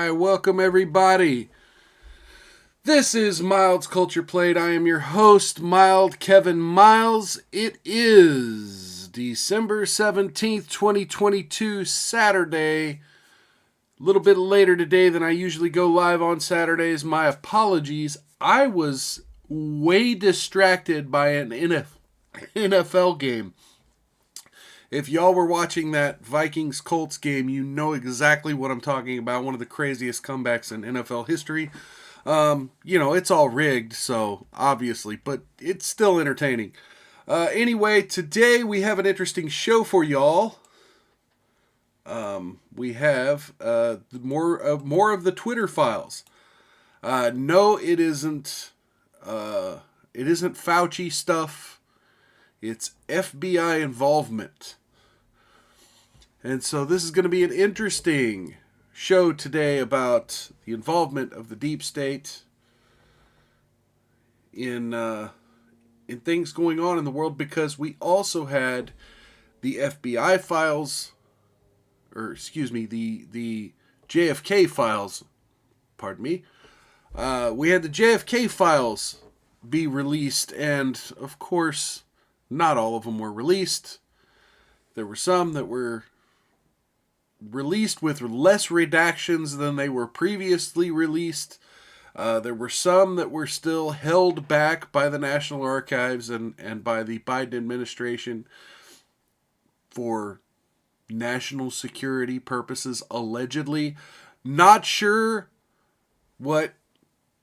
Hi, welcome everybody. This is Mild's Culture Plate. I am your host, Mild Kevin Miles. It is December 17th, 2022, Saturday. A little bit later today than I usually go live on Saturdays. My apologies. I was way distracted by an NFL game. If y'all were watching that Vikings-Colts game, you know exactly what I'm talking about. One of the craziest comebacks in NFL history. It's all rigged, so obviously, but it's still entertaining. Anyway, today we have an interesting show for y'all. We have more of the Twitter files. No, it isn't. It isn't Fauci stuff. It's FBI involvement. And so this is going to be an interesting show today about the involvement of the deep state in things going on in the world, because we also had the FBI files, the JFK files, pardon me. We had the JFK files be released, and of course, not all of them were released. There were some that were released with less redactions than they were previously released. There were some that were still held back by the National Archives and by the Biden administration for national security purposes, allegedly. Not sure what,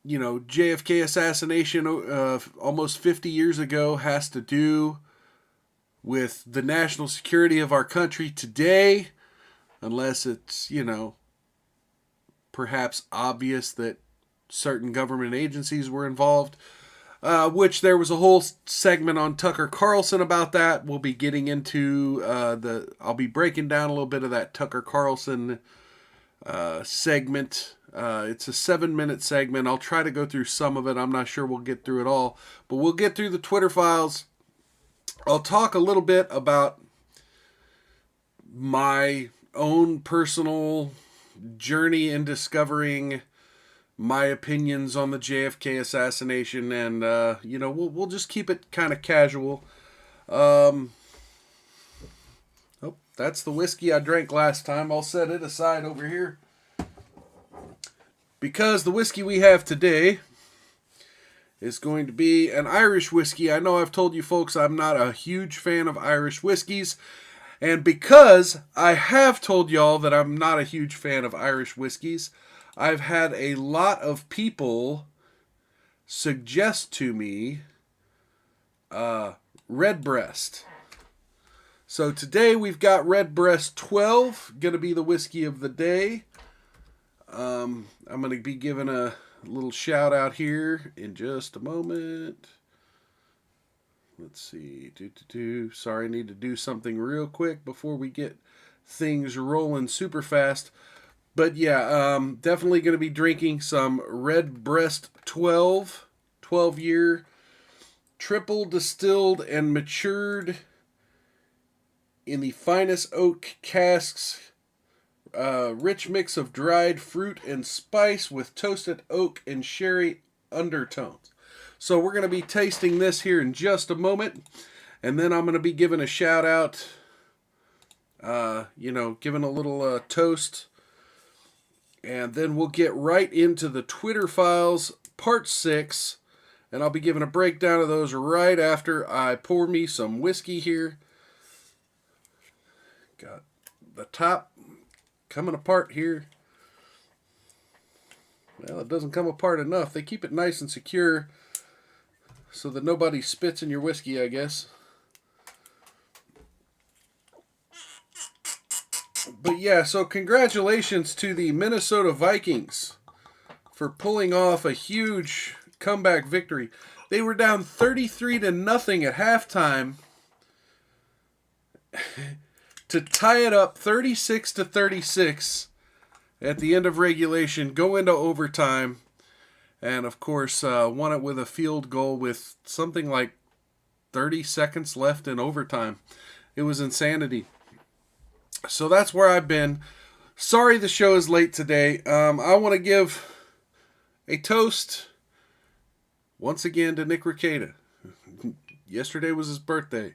JFK assassination almost 50 years ago has to do with the national security of our country today, unless it's, perhaps obvious that certain government agencies were involved, which there was a whole segment on Tucker Carlson about that. We'll be getting into I'll be breaking down a little bit of that Tucker Carlson segment. It's a 7-minute segment. I'll try to go through some of it. I'm not sure we'll get through it all, but we'll get through the Twitter files. I'll talk a little bit about my own personal journey in discovering my opinions on the JFK assassination, and we'll just keep it kind of casual. That's the whiskey I drank last time. I'll set it aside over here, because the whiskey we have today is going to be an Irish whiskey. I know I've told you folks I'm not a huge fan of Irish whiskeys, and because I have told y'all that I'm not a huge fan of Irish whiskeys, I've had a lot of people suggest to me Redbreast. So today we've got Redbreast 12, going to be the whiskey of the day. I'm going to be giving a little shout out here in just a moment. Let's see. Sorry, I need to do something real quick before we get things rolling super fast. But yeah, definitely going to be drinking some Redbreast 12-year, triple distilled and matured in the finest oak casks. Rich mix of dried fruit and spice with toasted oak and sherry undertones. So we're going to be tasting this here in just a moment. And then I'm going to be giving a shout out, giving a little toast. And then we'll get right into the Twitter files, part 6. And I'll be giving a breakdown of those right after I pour me some whiskey here. Got the top coming apart here. Well, it doesn't come apart enough. They keep it nice and secure so that nobody spits in your whiskey, I guess. But yeah, so congratulations to the Minnesota Vikings for pulling off a huge comeback victory. They were down 33-0 at halftime to tie it up 36-36 at the end of regulation, go into overtime, and of course won it with a field goal with something like 30 seconds left in overtime. It was insanity. So that's where I've been. Sorry the show is late today. I want to give a toast once again to Nick Rekieta. Yesterday was his birthday.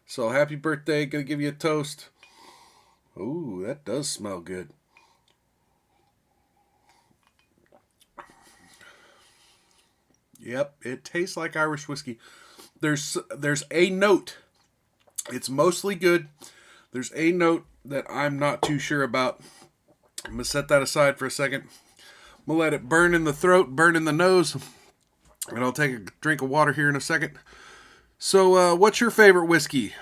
So happy birthday. Gonna give you a toast. Ooh, that does smell good. Yep, it tastes like Irish whiskey. There's a note. It's mostly good. There's a note that I'm not too sure about. I'm going to set that aside for a second. I'm going to let it burn in the throat, burn in the nose, and I'll take a drink of water here in a second. So, what's your favorite whiskey?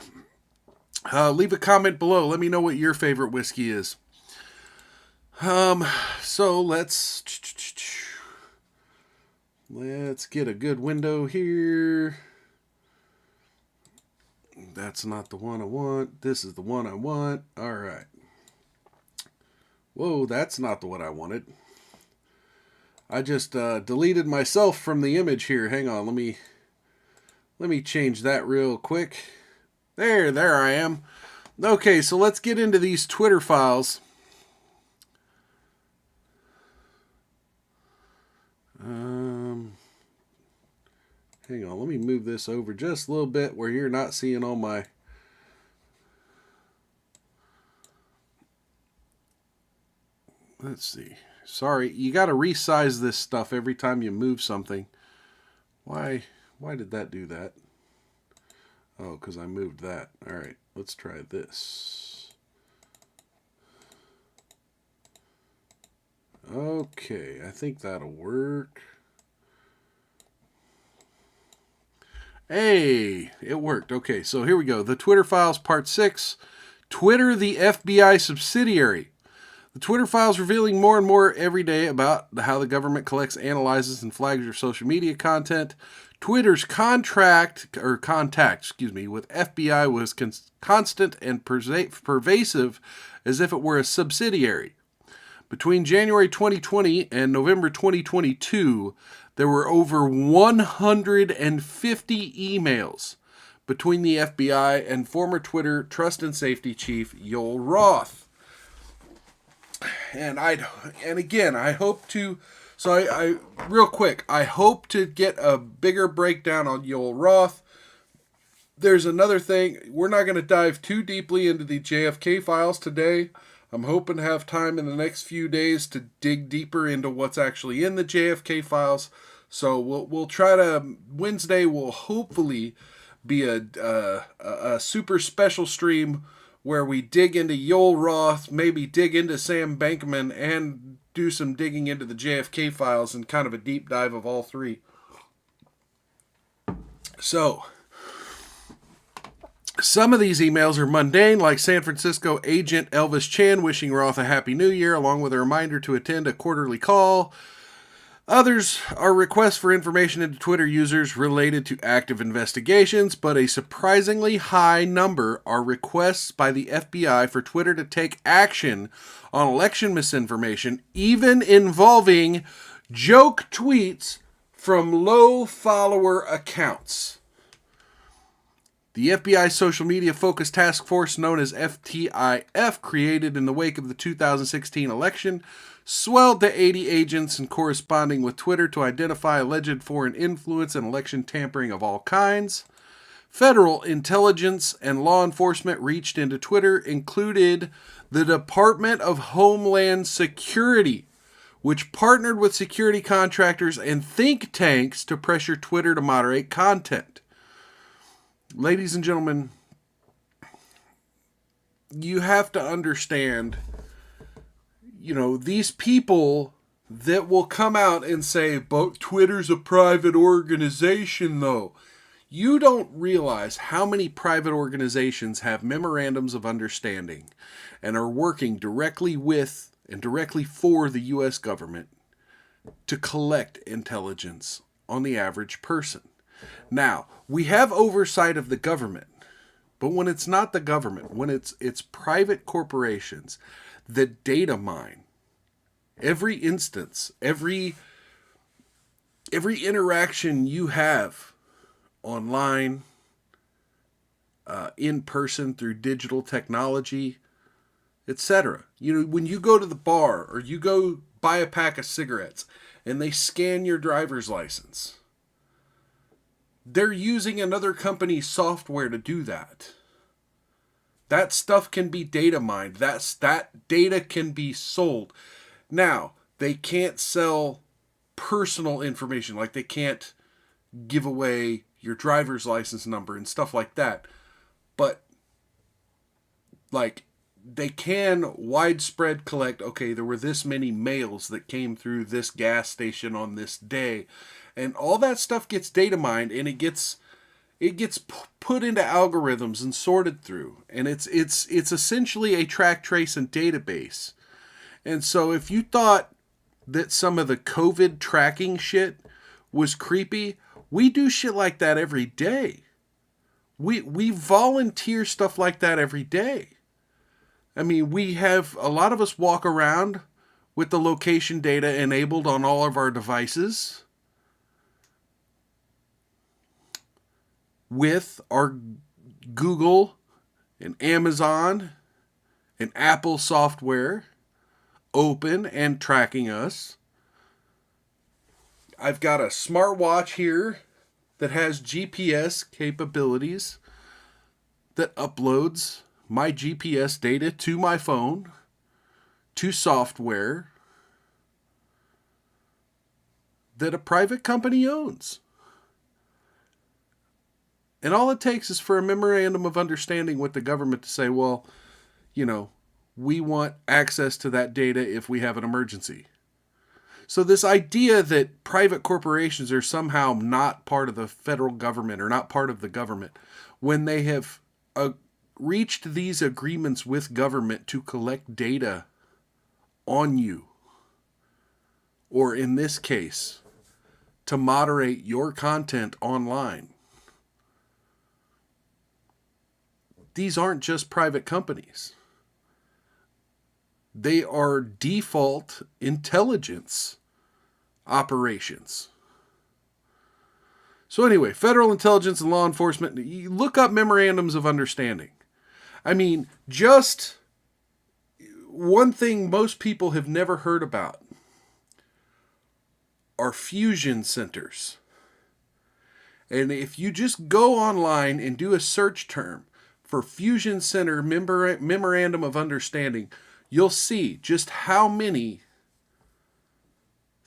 Leave a comment below. Let me know what your favorite whiskey is. So let's get a good window here. That's not the one I want. This is the one I want. All right. Whoa, that's not the one I wanted. I just deleted myself from the image here. Hang on, let me change that real quick. There I am. Okay, so let's get into these Twitter files. Hang on, let me move this over just a little bit where you're not seeing all my... Let's see. Sorry, you got to resize this stuff every time you move something. Why did that do that? Oh, because I moved that. All right, let's try this. Okay, I think that'll work. Hey, it worked. Okay, so here we go. The Twitter Files Part 6. Twitter, the FBI subsidiary. The Twitter Files revealing more and more every day about how the government collects, analyzes, and flags your social media content. Twitter's contact with FBI was constant and pervasive as if it were a subsidiary. Between January 2020 and November 2022, there were over 150 emails between the FBI and former Twitter Trust and Safety Chief Yoel Roth. And I hope to... So real quick, I hope to get a bigger breakdown on Yoel Roth. There's another thing. We're not going to dive too deeply into the JFK files today. I'm hoping to have time in the next few days to dig deeper into what's actually in the JFK files. So we'll try to... Wednesday will hopefully be a super special stream where we dig into Yoel Roth, maybe dig into Sam Bankman, and do some digging into the JFK files and kind of a deep dive of all three. So, some of these emails are mundane, like San Francisco agent Elvis Chan wishing Roth a Happy New Year, along with a reminder to attend a quarterly call. Others are requests for information into Twitter users related to active investigations, but a surprisingly high number are requests by the FBI for Twitter to take action on election misinformation, even involving joke tweets from low follower accounts. The FBI Social Media Focus Task Force, known as FTIF, created in the wake of the 2016 election, swelled to 80 agents and corresponding with Twitter to identify alleged foreign influence and election tampering of all kinds. Federal intelligence and law enforcement reached into Twitter, included the Department of Homeland Security, which partnered with security contractors and think tanks to pressure Twitter to moderate content. Ladies and gentlemen, you have to understand, these people that will come out and say, but Twitter's a private organization, though. You don't realize how many private organizations have memorandums of understanding and are working directly with and directly for the U.S. government to collect intelligence on the average person. Now, we have oversight of the government, but when it's not the government, when it's private corporations that data mine every instance, every interaction you have online, in person, through digital technology, etc. When you go to the bar or you go buy a pack of cigarettes and they scan your driver's license, they're using another company's software to do that. That stuff can be data mined. That data can be sold. Now, they can't sell personal information, like they can't give away your driver's license number and stuff like that. But like they can widespread collect, okay, there were this many mails that came through this gas station on this day. And all that stuff gets data mined, and it gets put into algorithms and sorted through. And it's essentially a track, trace, and database. And so if you thought that some of the COVID tracking shit was creepy, we do shit like that every day. We volunteer stuff like that every day. I mean, a lot of us walk around with the location data enabled on all of our devices with our Google and Amazon and Apple software open and tracking us. I've got a smartwatch here that has GPS capabilities that uploads my GPS data to my phone, to software that a private company owns. And all it takes is for a memorandum of understanding with the government to say, well, we want access to that data if we have an emergency. So this idea that private corporations are somehow not part of the federal government or not part of the government, when they have reached these agreements with government to collect data on you, or in this case, to moderate your content online, these aren't just private companies. They are default intelligence operations. So anyway, federal intelligence and law enforcement, you look up memorandums of understanding. I mean, just one thing most people have never heard about are fusion centers. And if you just go online and do a search term for fusion center memorandum of understanding, you'll see just how many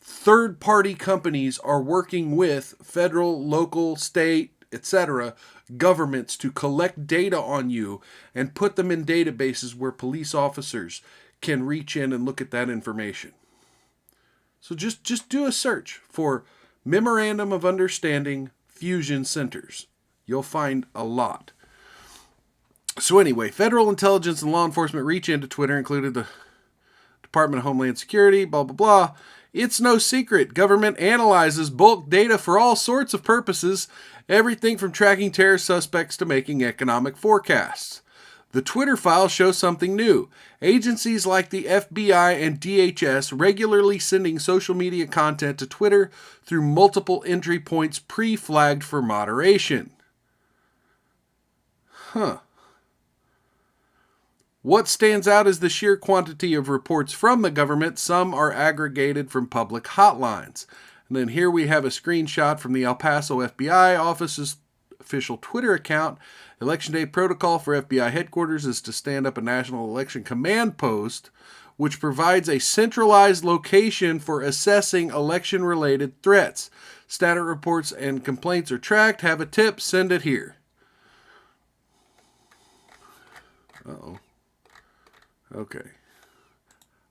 third-party companies are working with federal, local, state, etc. governments to collect data on you and put them in databases where police officers can reach in and look at that information. So just do a search for Memorandum of Understanding Fusion Centers. You'll find a lot. So anyway, federal intelligence and law enforcement reach into Twitter, included the Department of Homeland Security, blah, blah, blah. It's no secret. Government analyzes bulk data for all sorts of purposes, everything from tracking terror suspects to making economic forecasts. The Twitter files show something new. Agencies like the FBI and DHS regularly sending social media content to Twitter through multiple entry points pre-flagged for moderation. What stands out is the sheer quantity of reports from the government. Some are aggregated from public hotlines. And then here we have a screenshot from the El Paso FBI office's official Twitter account. Election Day protocol for FBI headquarters is to stand up a national election command post, which provides a centralized location for assessing election-related threats. Status reports and complaints are tracked. Have a tip, send it here. Uh-oh. Okay.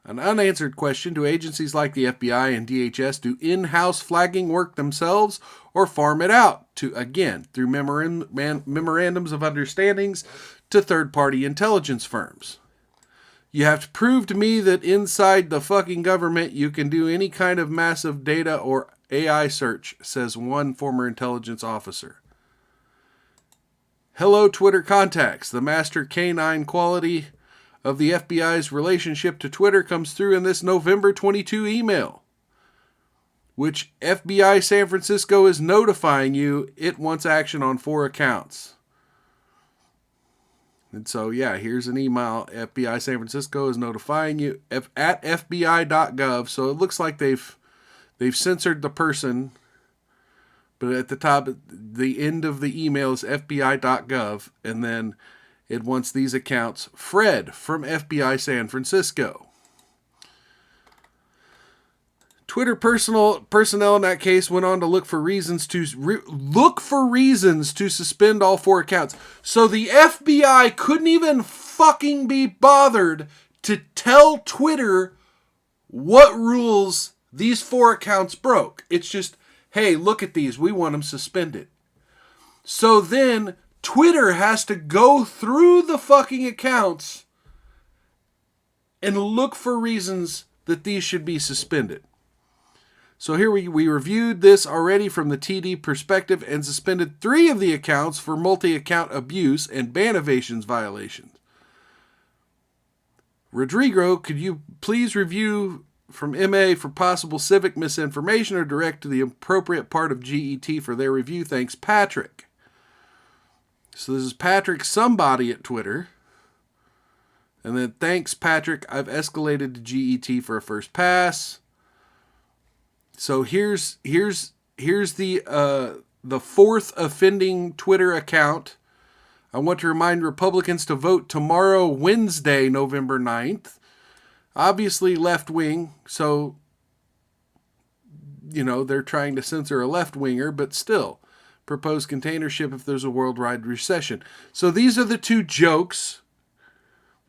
An unanswered question: do agencies like the FBI and DHS do in-house flagging work themselves or farm it out to, again, through memorandums of understandings to third-party intelligence firms? You have to prove to me that inside the fucking government you can do any kind of massive data or AI search, says one former intelligence officer. Hello, Twitter contacts. The master canine quality of the FBI's relationship to Twitter comes through in this November 22 email, which FBI San Francisco is notifying you it wants action on 4 accounts. And so, yeah, here's an email. FBI San Francisco is notifying you at FBI.gov. So it looks like they've censored the person. But at the top, the end of the email is FBI.gov. And then it wants these accounts. Fred from FBI San Francisco. Twitter personnel in that case went on to look for reasons to suspend all 4 accounts. So the FBI couldn't even fucking be bothered to tell Twitter what rules these 4 accounts broke. It's just, hey, look at these. We want them suspended. So then Twitter has to go through the fucking accounts and look for reasons that these should be suspended. So here we reviewed this already from the TD perspective and suspended 3 of the accounts for multi-account abuse and ban evasions violations. Rodrigo, could you please review from MA for possible civic misinformation or direct to the appropriate part of GET for their review? Thanks, Patrick. So this is Patrick somebody at Twitter. And then thanks, Patrick. I've escalated to GET for a first pass. So here's the 4th offending Twitter account. I want to remind Republicans to vote tomorrow, Wednesday, November 9th. Obviously left wing, so they're trying to censor a left winger, but still propose container ship if there's a worldwide recession. So these are the 2 jokes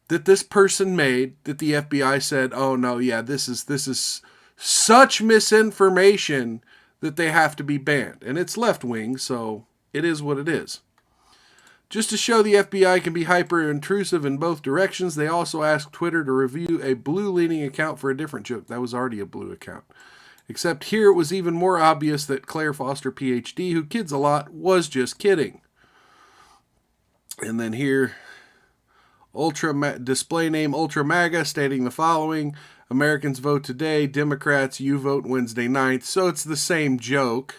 that this person made that the FBI said, "Oh no, yeah, this is such misinformation that they have to be banned." And it's left-wing, so it is what it is. Just to show the FBI can be hyper-intrusive in both directions, they also asked Twitter to review a blue-leaning account for a different joke. That was already a blue account. Except here it was even more obvious that Claire Foster, PhD, who kids a lot, was just kidding. And then here, display name Ultra MAGA stating the following: Americans vote today, Democrats, you vote Wednesday 9th. So it's the same joke.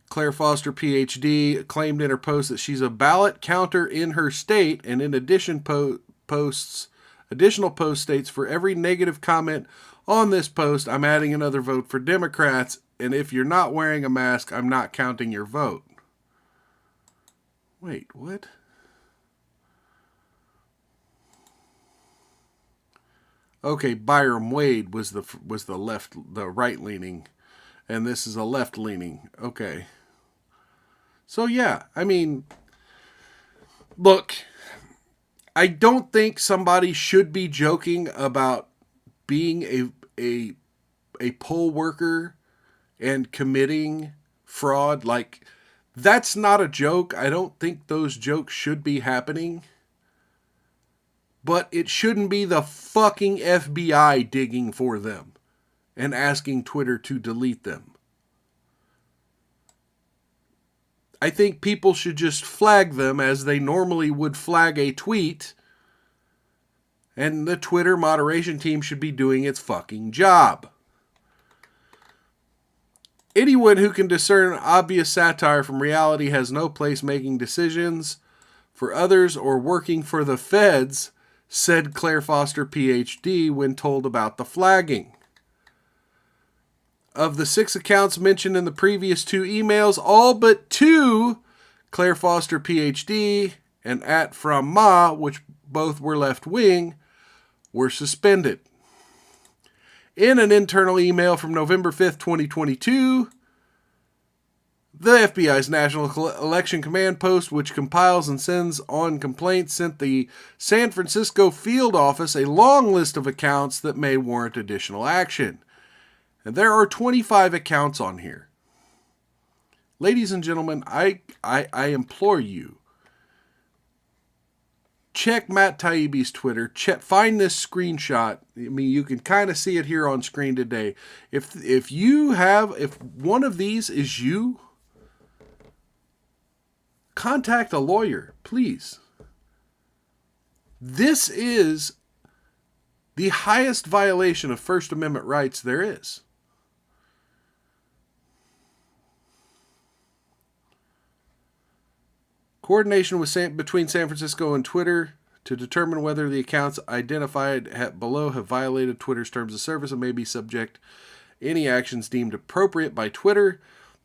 Claire Foster, PhD, claimed in her post that she's a ballot counter in her state, and in addition additional post states, for every negative comment on this post, I'm adding another vote for Democrats, and if you're not wearing a mask, I'm not counting your vote. Wait, what? Okay, Byram Wade was the right leaning, and this is a left leaning. Okay. So yeah, I mean, look, I don't think somebody should be joking about being a poll worker and committing fraud. Like, that's not a joke. I don't think those jokes should be happening. But it shouldn't be the fucking FBI digging for them and asking Twitter to delete them. I think people should just flag them as they normally would flag a tweet, and the Twitter moderation team should be doing its fucking job. Anyone who can discern obvious satire from reality has no place making decisions for others or working for the feds, said Claire Foster, PhD, when told about the flagging. Of the 6 accounts mentioned in the previous 2 emails, all but 2, Claire Foster, PhD, and @FromMa, which both were left-wing, were suspended. In an internal email from November 5th, 2022, the FBI's National Election Command Post, which compiles and sends on complaints, sent the San Francisco field office a long list of accounts that may warrant additional action. And there are 25 accounts on here. Ladies and gentlemen, I implore you, check Matt Taibbi's Twitter. Find this screenshot. I mean, you can kind of see it here on screen today. If one of these is you, contact a lawyer, please. This is the highest violation of First Amendment rights there is. Coordination between San Francisco and Twitter to determine whether the accounts identified below have violated Twitter's terms of service and may be subject any actions deemed appropriate by Twitter.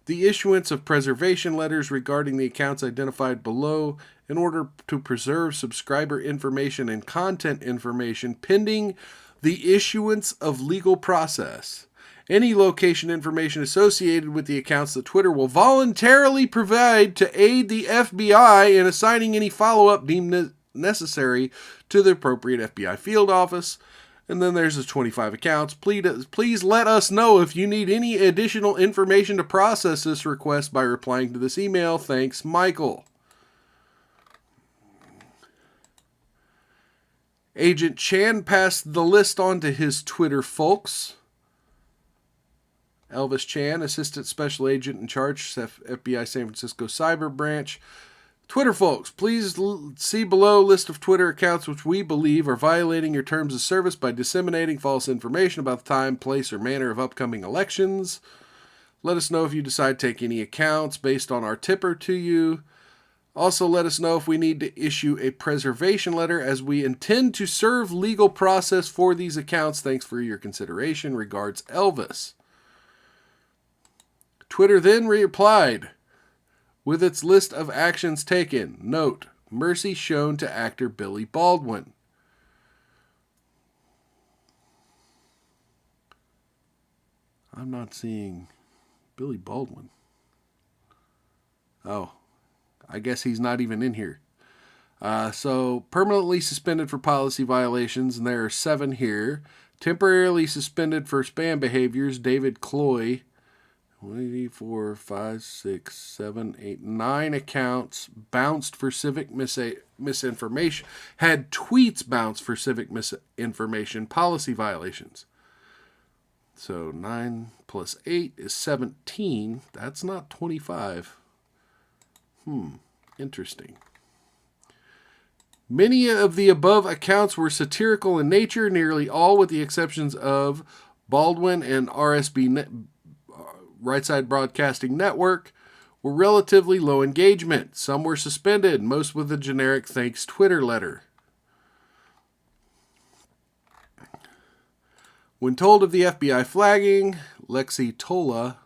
The issuance of preservation letters regarding the accounts identified below in order to preserve subscriber information and content information pending the issuance of legal process. Any location information associated with the accounts that Twitter will voluntarily provide to aid the FBI in assigning any follow-up deemed necessary to the appropriate FBI field office. And then there's the 25 accounts. Please let us know if you need any additional information to process this request by replying to this email. Thanks, Michael. Agent Chan passed the list on to his Twitter folks. Elvis Chan, Assistant Special Agent in charge, FBI San Francisco Cyber Branch. Twitter folks, please see below list of Twitter accounts which we believe are violating your terms of service by disseminating false information about the time, place, or manner of upcoming elections. Let us know if you decide to take any accounts based on our tipper to you. Also, let us know if we need to issue a preservation letter as we intend to serve legal process for these accounts. Thanks for your consideration. Regards, Elvis. Twitter then replied with its list of actions taken. Note, mercy shown to actor Billy Baldwin. I'm not seeing Billy Baldwin. Oh, I guess he's not even in here. So, permanently suspended for policy violations, and there are 7 here. Temporarily suspended for spam behaviors, David Cloy. 1, 4, 5, 6, 7, 8, 9 accounts bounced for civic misinformation. Had tweets bounced for civic misinformation policy violations. So 9 plus 8 is 17. That's not 25. Interesting. Many of the above accounts were satirical in nature, nearly all with the exceptions of Baldwin and RSB Right Side Broadcasting Network, were relatively low engagement. Some were suspended, most with a generic thanks Twitter letter. When told of the FBI flagging, Lexi Tola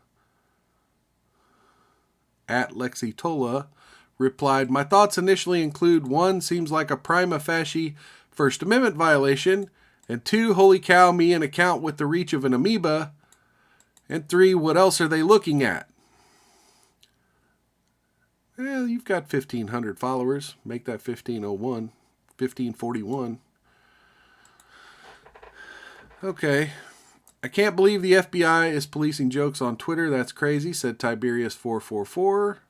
replied, "My thoughts initially include 1, seems like a prima facie First Amendment violation, and 2, holy cow, me an account with the reach of an amoeba, and 3, what else are they looking at?" Well, you've got 1,500 followers. Make that 1,501. 1,541. Okay. I can't believe the FBI is policing jokes on Twitter. That's crazy, said Tiberius444.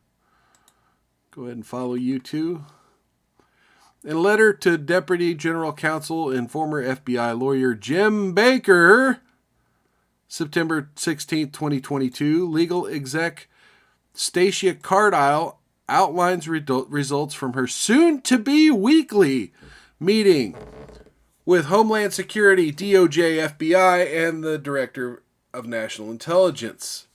Go ahead and follow you too. In a letter to Deputy General Counsel and former FBI lawyer Jim Baker, September 16, 2022, legal exec Stacia Cardile outlines results from her soon-to-be weekly meeting with Homeland Security, DOJ, FBI, and the Director of National Intelligence.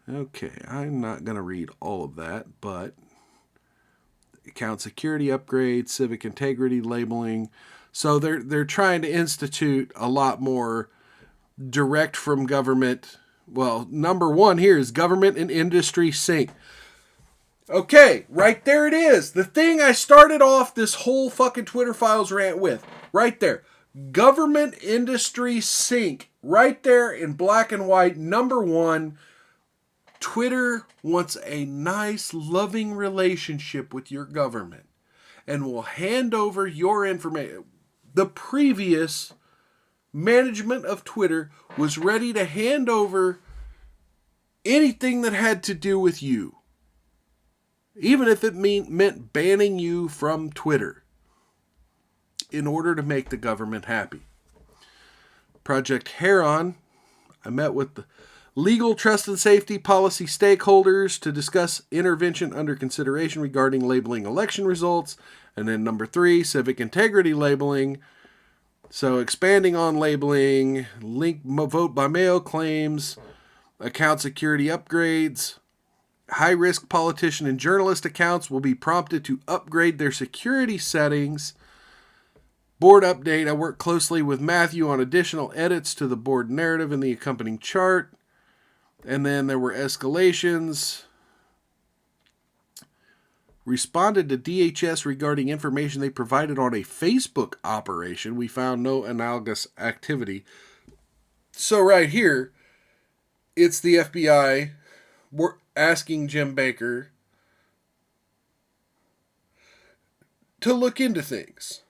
Okay, I'm not going to read all of that, but account security upgrades, civic integrity labeling. So they're trying to institute a lot more direct from government. Well, number 1 here is government and industry sync. Okay, right there it is. The thing I started off this whole fucking Twitter Files rant with. Right there. Government industry sync. Right there in black and white. Number 1. Twitter wants a nice, loving relationship with your government and will hand over your information. The previous management of Twitter was ready to hand over anything that had to do with you, even if it meant banning you from Twitter, in order to make the government happy. Project Heron, I met with the legal, trust, and safety policy stakeholders to discuss intervention under consideration regarding labeling election results. And then number 3, civic integrity labeling. So expanding on labeling, vote by mail claims, account security upgrades, high-risk politician and journalist accounts will be prompted to upgrade their security settings. Board update. I worked closely with Matthew on additional edits to the board narrative in the accompanying chart. And then there were escalations. Responded to DHS regarding information they provided on a Facebook operation. We found no analogous activity. So right here, it's the FBI asking Jim Baker to look into things.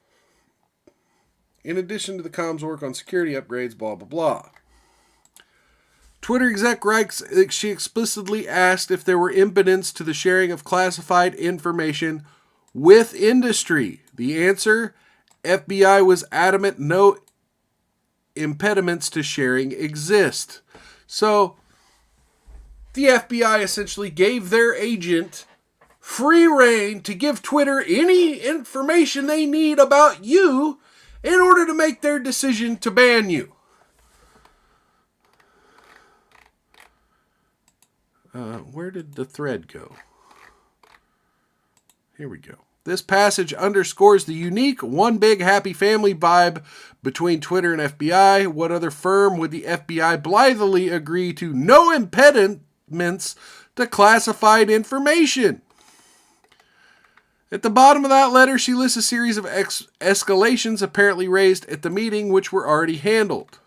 In addition to the comms work on security upgrades, blah, blah, blah. Twitter exec writes she explicitly asked if there were impediments to the sharing of classified information with industry. The answer, FBI was adamant no impediments to sharing exist. So, the FBI essentially gave their agent free rein to give Twitter any information they need about you in order to make their decision to ban you. Where did the thread go? Here we go. This passage underscores the unique one big happy family vibe between Twitter and FBI. What other firm would the FBI blithely agree to no impediments to classified information? At the bottom of that letter, she lists a series of escalations apparently raised at the meeting, which were already handled.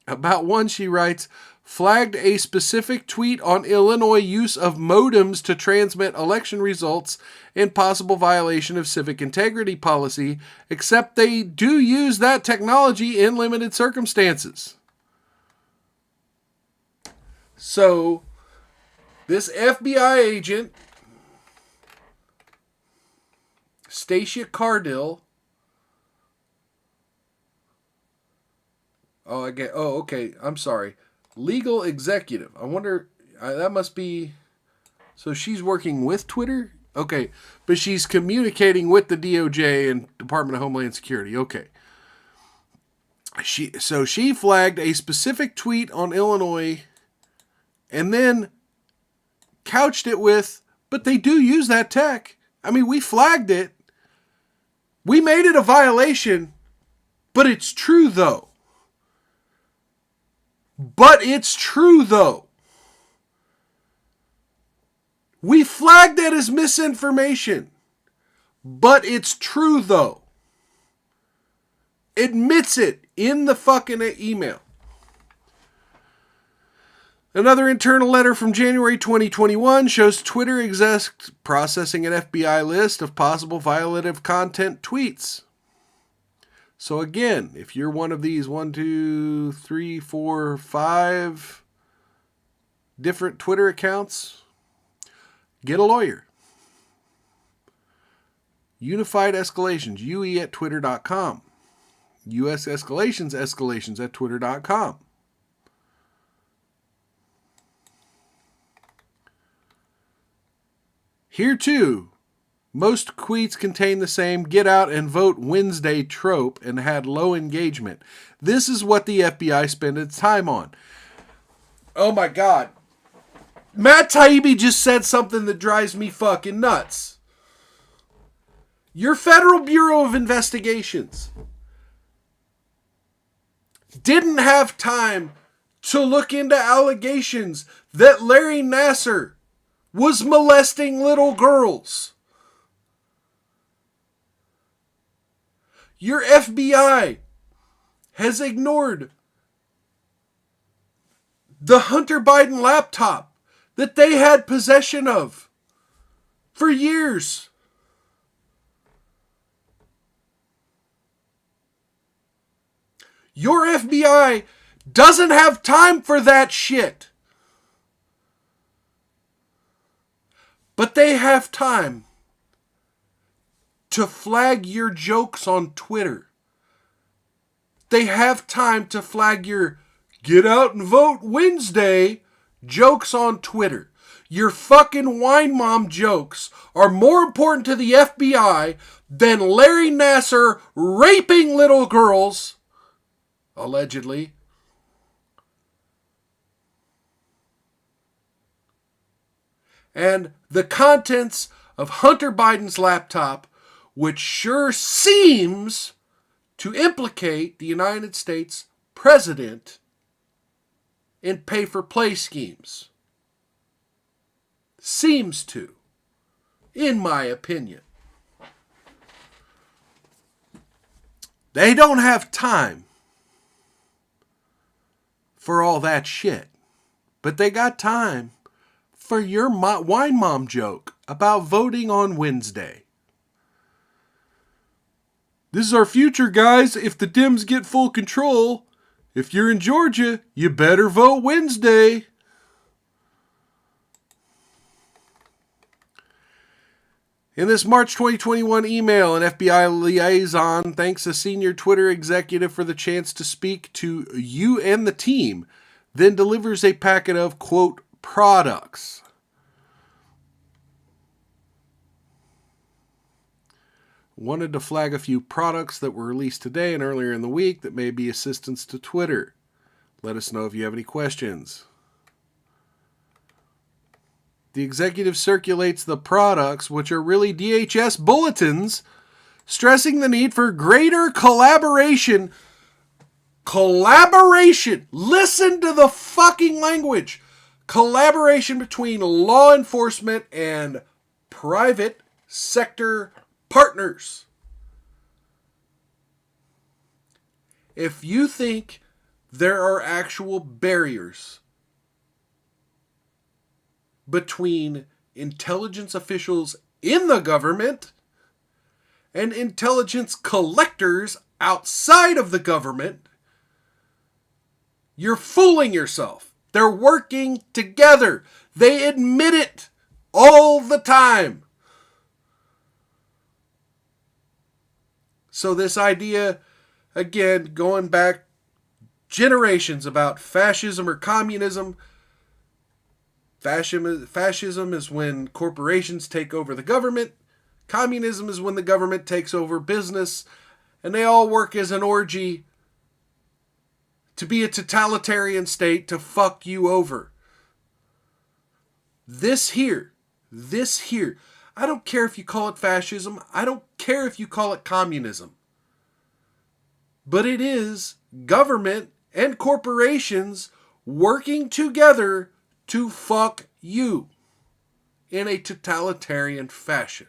About one, she writes, flagged a specific tweet on Illinois use of modems to transmit election results in possible violation of civic integrity policy, except they do use that technology in limited circumstances. So, this FBI agent, Stacia Cardill, okay, I'm sorry. Legal executive. I wonder, that must be, so she's working with Twitter? Okay, but she's communicating with the DOJ and Department of Homeland Security. Okay. She flagged a specific tweet on Illinois and then couched it with, but they do use that tech. I mean, we flagged it. We made it a violation, but it's true though. We flagged that as misinformation, but it's true though. Admits it in the fucking email. Another internal letter from January 2021 shows Twitter execs processing an FBI list of possible violative content tweets. So again, if you're one of these 1, 2, 3, 4, 5 different Twitter accounts, get a lawyer. Unified Escalations, UE@twitter.com. US Escalations, escalations@twitter.com. Here too, most tweets contain the same get out and vote Wednesday trope and had low engagement. This is what the FBI spent its time on. Oh my God. Matt Taibbi just said something that drives me fucking nuts. Your Federal Bureau of Investigations didn't have time to look into allegations that Larry Nassar was molesting little girls. Your FBI has ignored the Hunter Biden laptop that they had possession of for years. Your FBI doesn't have time for that shit. But they have time to flag your jokes on Twitter. They have time to flag your get out and vote Wednesday jokes on Twitter. Your fucking wine mom jokes are more important to the FBI than Larry Nassar raping little girls, allegedly, and the contents of Hunter Biden's laptop, which sure seems to implicate the United States president in pay-for-play schemes. Seems to, in my opinion. They don't have time for all that shit. But they got time for your wine mom joke about voting on Wednesday. This is our future, guys. If the Dems get full control, if you're in Georgia, you better vote Wednesday. In this March 2021 email, an FBI liaison thanks a senior Twitter executive for the chance to speak to you and the team, then delivers a packet of, quote, products. Wanted to flag a few products that were released today and earlier in the week that may be assistance to Twitter. Let us know if you have any questions. The executive circulates the products, which are really DHS bulletins, stressing the need for greater collaboration. Collaboration! Listen to the fucking language! Collaboration between law enforcement and private sector partners. If you think there are actual barriers between intelligence officials in the government and intelligence collectors outside of the government, you're fooling yourself. They're working together. They admit it all the time. So this idea, again, going back generations about fascism or communism. Fascism is when corporations take over the government. Communism is when the government takes over business. And they all work as an orgy to be a totalitarian state to fuck you over. This here, I don't care if you call it fascism. I don't care if you call it communism. But it is government and corporations working together to fuck you in a totalitarian fashion.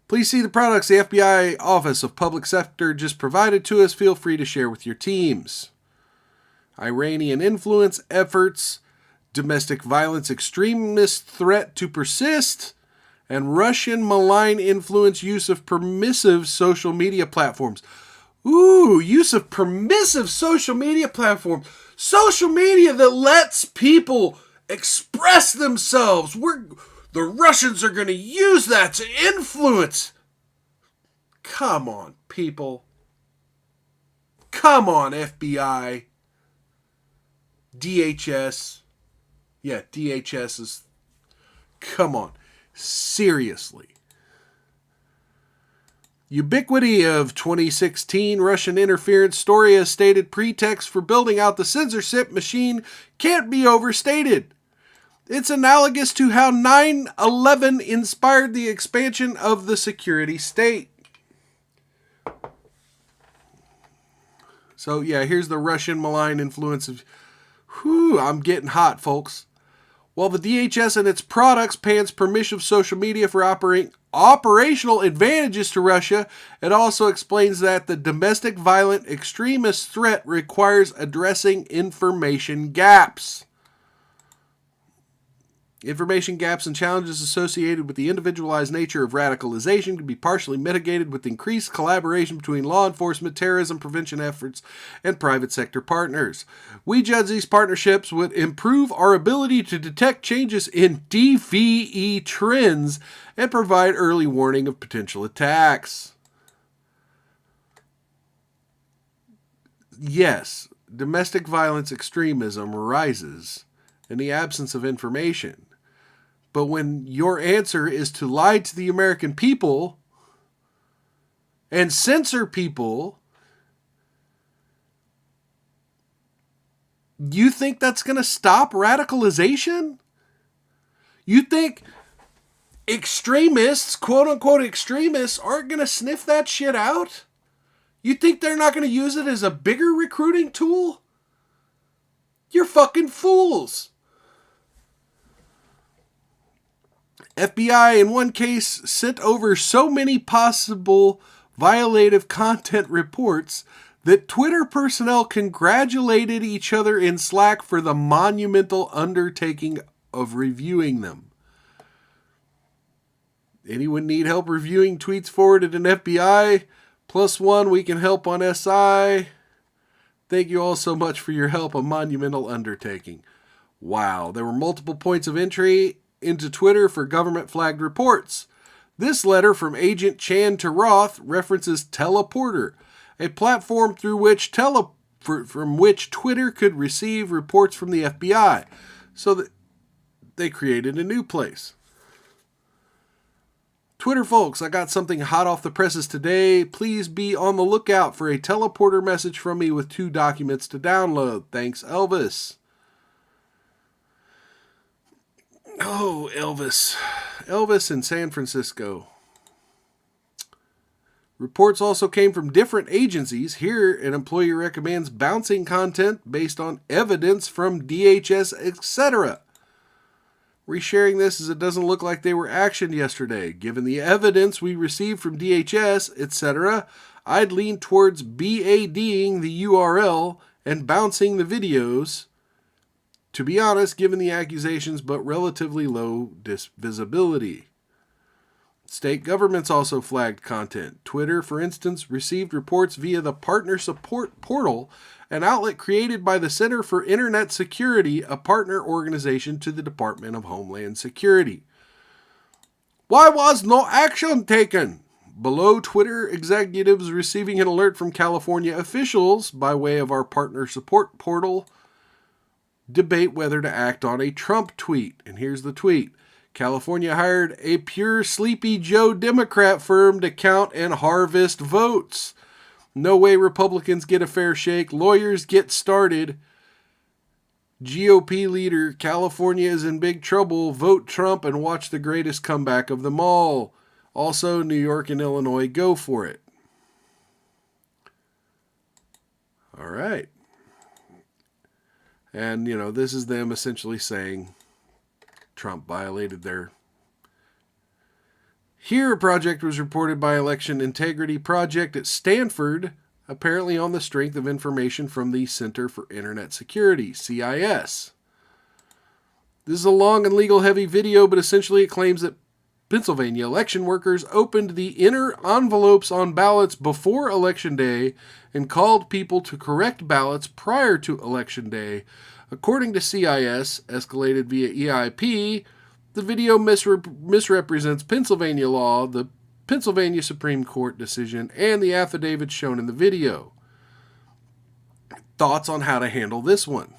Please see the products the FBI Office of Public Sector just provided to us. Feel free to share with your teams. Iranian influence efforts, domestic violence extremist threat to persist, and Russian malign influence use of permissive social media platforms. Ooh, use of permissive social media platforms. Social media that lets people express themselves. The Russians are going to use that to influence. Come on, people. Come on, FBI. DHS. Yeah, DHS is... Come on. Seriously. Ubiquity of 2016 Russian interference story as stated pretext for building out the censorship machine can't be overstated. It's analogous to how 9/11 inspired the expansion of the security state. So yeah, here's the Russian malign influence of... Whew, I'm getting hot, folks. While the DHS and its products pans permissive social media for operational advantages to Russia, it also explains that the domestic violent extremist threat requires addressing information gaps. Information gaps and challenges associated with the individualized nature of radicalization can be partially mitigated with increased collaboration between law enforcement, terrorism prevention efforts, and private sector partners. We judge these partnerships would improve our ability to detect changes in DVE trends and provide early warning of potential attacks. Yes, domestic violence extremism rises in the absence of information. But when your answer is to lie to the American people and censor people You think that's going to stop radicalization? You think extremists, quote unquote extremists, aren't going to sniff that shit out? You think they're not going to use it as a bigger recruiting tool? You're fucking fools. FBI in one case sent over so many possible violative content reports that Twitter personnel congratulated each other in Slack for the monumental undertaking of reviewing them. Anyone need help reviewing tweets forwarded in FBI? +1, we can help on SI. Thank you all so much for your help, a monumental undertaking. Wow, there were multiple points of entry into Twitter for government-flagged reports. This letter from Agent Chan to Roth references Teleporter, a platform through which from which Twitter could receive reports from the FBI. So that they created a new place. Twitter folks, I got something hot off the presses today. Please be on the lookout for a teleporter message from me with 2 documents to download. Thanks, Elvis. Oh, Elvis. Elvis in San Francisco. Reports also came from different agencies. Here, an employee recommends bouncing content based on evidence from DHS, etc. Resharing this as it doesn't look like they were actioned yesterday. Given the evidence we received from DHS, etc., I'd lean towards BADing the URL and bouncing the videos. To be honest, given the accusations, but relatively low visibility. State governments also flagged content. Twitter, for instance, received reports via the Partner Support Portal, an outlet created by the Center for Internet Security, a partner organization to the Department of Homeland Security. Why was no action taken? Below, Twitter executives receiving an alert from California officials by way of our Partner Support Portal debate whether to act on a Trump tweet. And here's the tweet. California hired a pure Sleepy Joe Democrat firm to count and harvest votes. No way Republicans get a fair shake. Lawyers get started. GOP leader, California is in big trouble. Vote Trump and watch the greatest comeback of them all. Also, New York and Illinois, go for it. All right. And, this is them essentially saying Trump violated their... Here, a project was reported by Election Integrity Project at Stanford, apparently on the strength of information from the Center for Internet Security, CIS. This is a long and legal-heavy video, but essentially it claims that Pennsylvania election workers opened the inner envelopes on ballots before Election Day and called people to correct ballots prior to Election Day. According to CIS, escalated via EIP, the video misrepresents Pennsylvania law, the Pennsylvania Supreme Court decision, and the affidavits shown in the video. Thoughts on how to handle this one?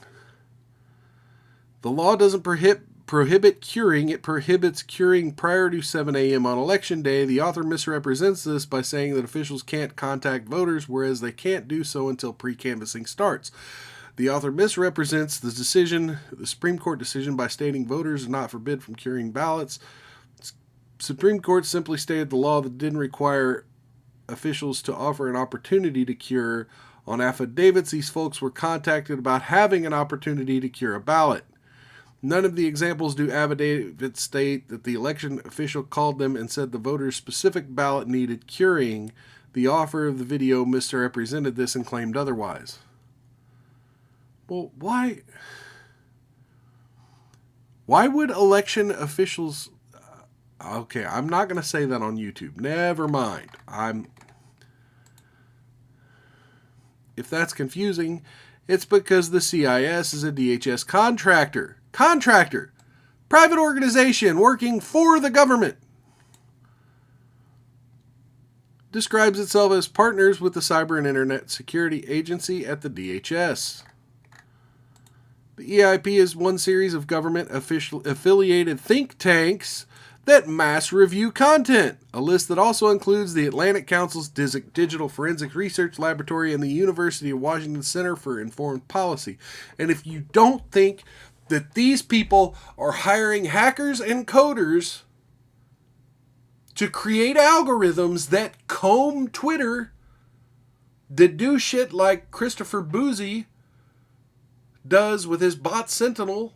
The law doesn't prohibit curing, it prohibits curing prior to 7 a.m. on Election Day. The author misrepresents this by saying that officials can't contact voters, whereas they can't do so until pre-canvassing starts. The author misrepresents the Supreme Court decision, by stating voters are not forbid from curing ballots. Supreme Court simply stated the law that didn't require officials to offer an opportunity to cure. On affidavits, these folks were contacted about having an opportunity to cure a ballot. None of the examples do affidavits state that the election official called them and said the voter's specific ballot needed curing. The author of the video misrepresented this and claimed otherwise. Well, why would election officials... Okay, I'm not going to say that on YouTube. Never mind. If that's confusing, it's because the CIS is a DHS contractor. Private organization working for the government. Describes itself as partners with the Cyber and Internet Security Agency at the DHS. The EIP is one series of government affiliated think tanks that mass review content, a list that also includes the Atlantic Council's Digital Forensic Research Laboratory and the University of Washington Center for Informed Policy. And if you don't think that these people are hiring hackers and coders to create algorithms that comb Twitter, that do shit like Christopher Boozy does with his bot Sentinel,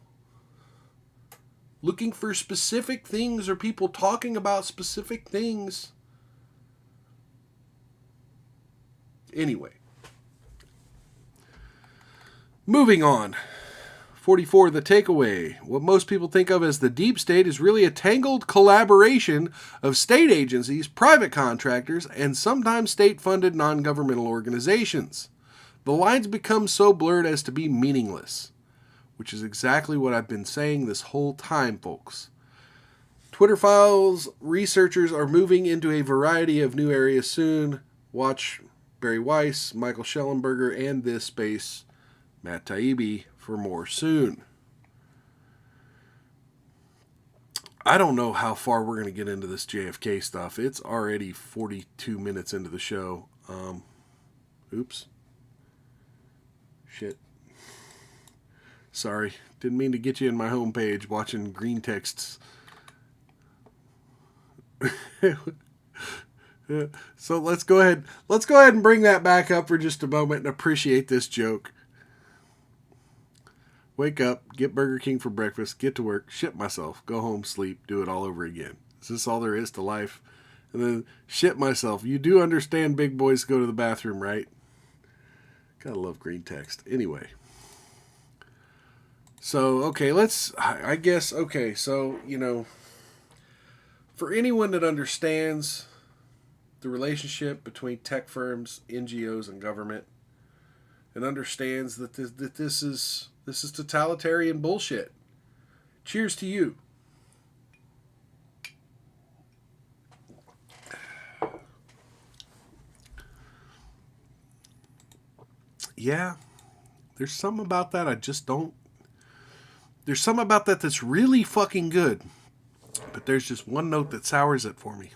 looking for specific things or people talking about specific things. Anyway. Moving on. 44, the takeaway. What most people think of as the deep state is really a tangled collaboration of state agencies, private contractors, and sometimes state-funded non-governmental organizations. The lines become so blurred as to be meaningless, which is exactly what I've been saying this whole time, folks. Twitter Files researchers are moving into a variety of new areas soon. Watch Barry Weiss, Michael Schellenberger, and this space, Matt Taibbi, for more soon. I don't know how far we're going to get into this JFK stuff. It's already 42 minutes into the show. Oops. Shit. Sorry. Didn't mean to get you in my homepage watching green texts. So let's go ahead and bring that back up for just a moment and appreciate this joke. Wake up, get Burger King for breakfast, get to work, shit myself, go home, sleep, do it all over again. Is this all there is to life? And then shit myself. You do understand big boys go to the bathroom, right? Gotta love green text. Anyway. So, okay, for anyone that understands the relationship between tech firms, NGOs, and government, and understands that this is totalitarian bullshit. Cheers to you. Yeah, there's something about that I just don't... There's something about that that's really fucking good. But there's just one note that sours it for me.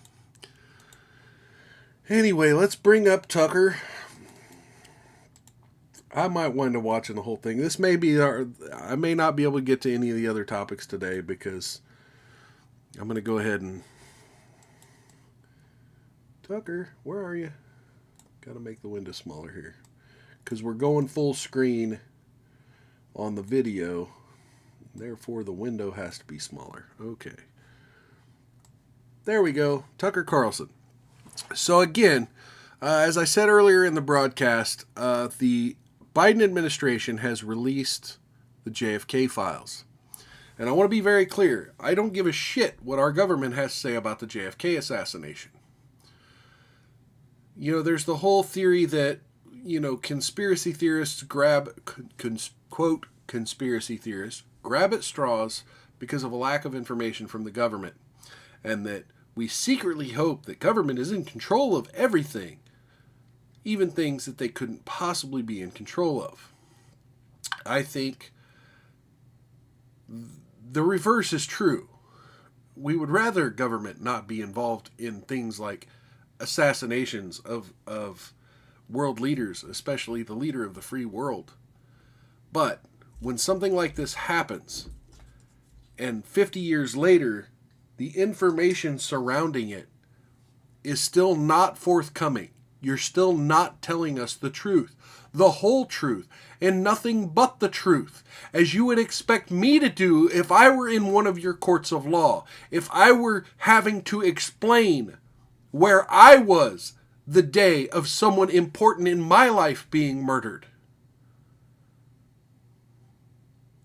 Anyway, let's bring up Tucker. I might wind up watching the whole thing. This may be I may not be able to get to any of the other topics today because I'm going to go ahead and... Tucker, where are you? Got to make the window smaller here. Because we're going full screen on the video. Therefore, the window has to be smaller. Okay. There we go. Tucker Carlson. So again, as I said earlier in the broadcast, the Biden administration has released the JFK files. And I want to be very clear. I don't give a shit what our government has to say about the JFK assassination. There's the whole theory that, conspiracy theorists quote, conspiracy theorists grab at straws because of a lack of information from the government. And that we secretly hope that government is in control of everything. Even things that they couldn't possibly be in control of. I think the reverse is true. We would rather government not be involved in things like assassinations of world leaders, especially the leader of the free world. But when something like this happens, and 50 years later, the information surrounding it is still not forthcoming, you're still not telling us the truth, the whole truth, and nothing but the truth, as you would expect me to do if I were in one of your courts of law, if I were having to explain where I was the day of someone important in my life being murdered.